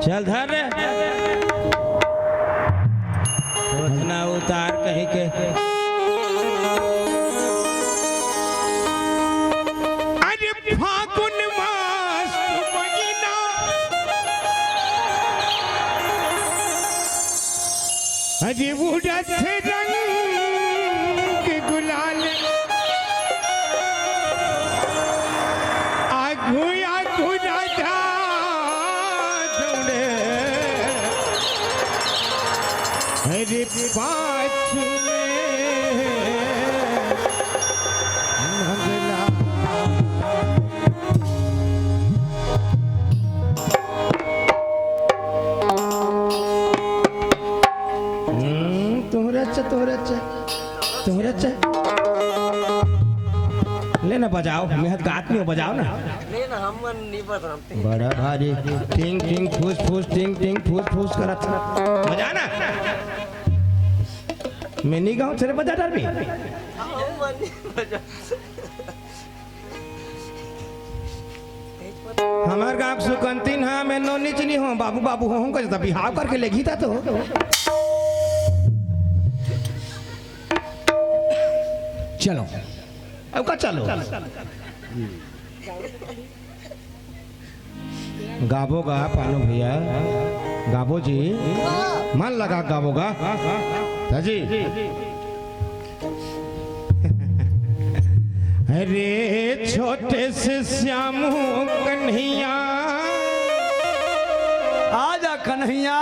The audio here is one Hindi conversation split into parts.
चल धर रे उतना उतार कहीं के अरे फागुन मास महीना अरे उड़त रंग गुलाल आगू आगू राधा दौड़े अरे पाछू में नगला तुम्हारा लेना बजाओ मेहनत का आदमी हो बजाओ ना लेना हम नहीं बताते बड़ा भारी टिंग टिंग फूस फूस टिंग टिंग फूस फूस करत बजा ना मैं नहीं गाऊं तेरे बजा डर भी हम नहीं बजा हमार गांव सुकंतीन हाँ मैं नो नीच नहीं हूँ बाबू बाबू हूँ कर तभी हाव करके लेगी था तो चलो अब का चलो गाबोगा पानो भैया गाबो जी मन लगा गाबोगा जी अरे छोटे से श्यामू कन्हैया आजा कन्हैया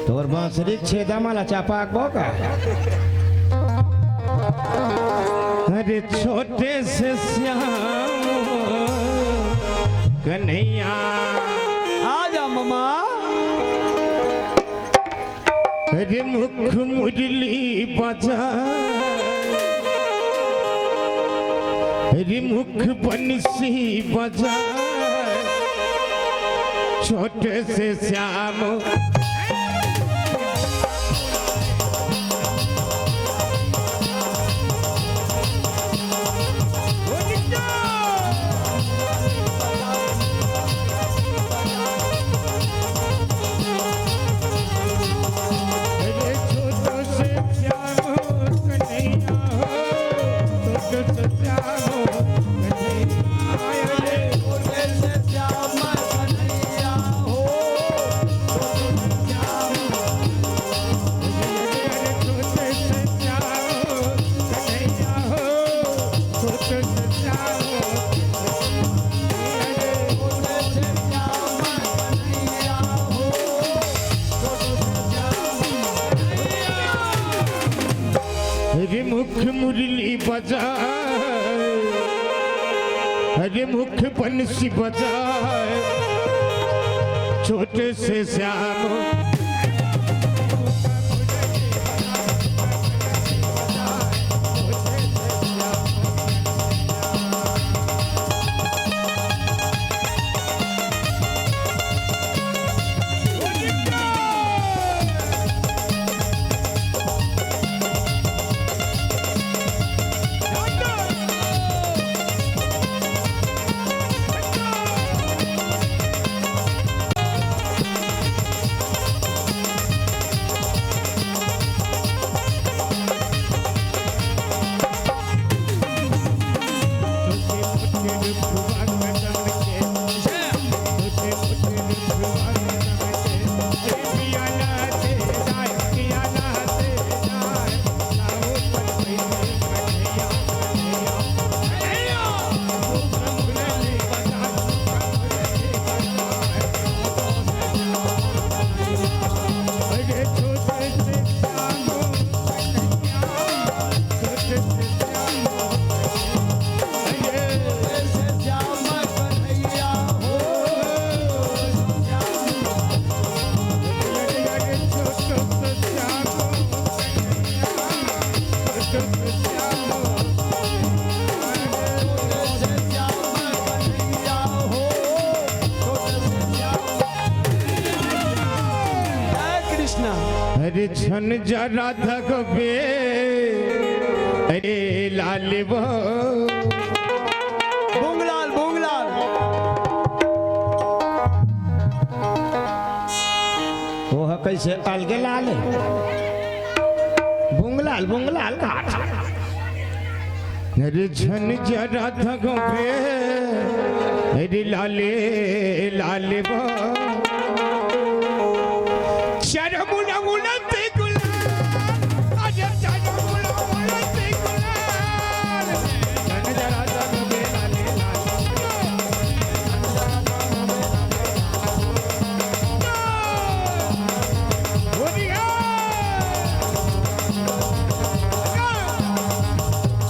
तोर बांसुरी छेदा माला चापा आकबो का अरे छोटे से श्यामू कन्हैया आजा ममा अरे मुख मुरली बजा अरे मुख बंसी बजा छोटे से श्याम हरे मुख मुरली बजा हरे मुख बंसी बजा छोटे से श्याम अरे छन जरा धगबे अरे लाल वो बुंगलाल बुंगलाल वो है कैसे अलगे लाल बुंगलाल बुंगलाल कहा अरे छन जरा धगबे अरे लाले लाल वो शर्मुना मुलते गुलाल अरे शर्मुना मुलते गुलाल छन जरा धगबे लाले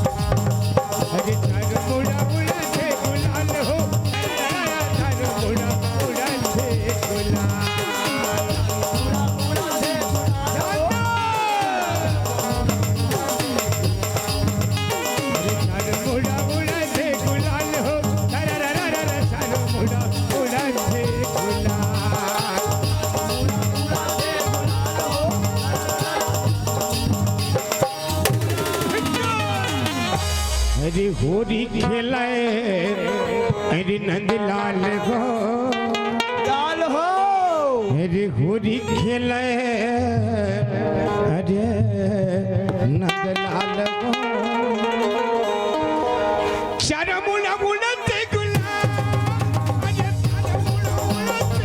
अरे शर्मुना मुलते गुलाल हो शर्मुना मुलते गुलाल अरे होरी खेलाए अरे नंदलाल को लाल हो अरे होरी खेलाए अरे नंदलाल को शर्मुना मुलते गुलाल अरे शर्मुना मुलते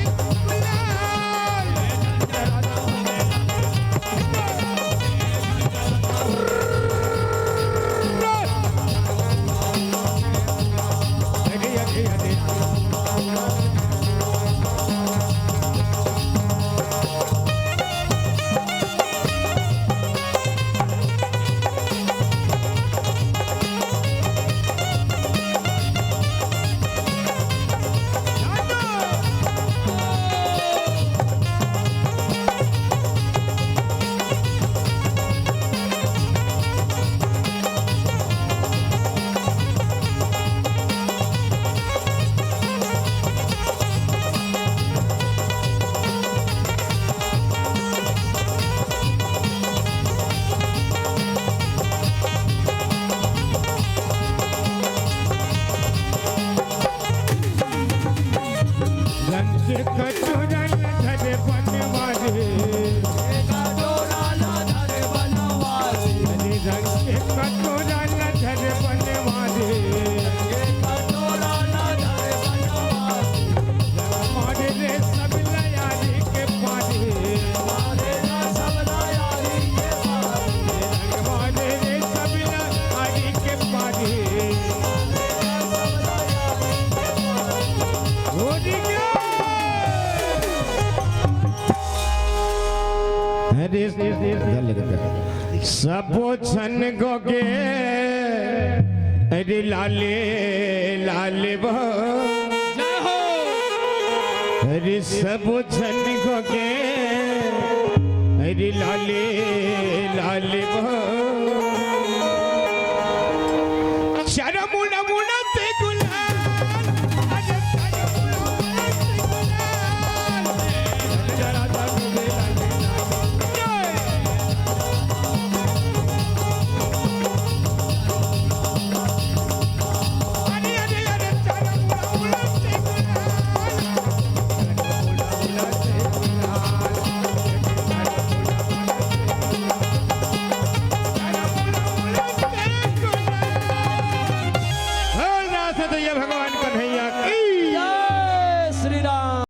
सबो छन गोगे अरे लाले लाले वो अरे सबो छन गोगे अरे लाले लाले वो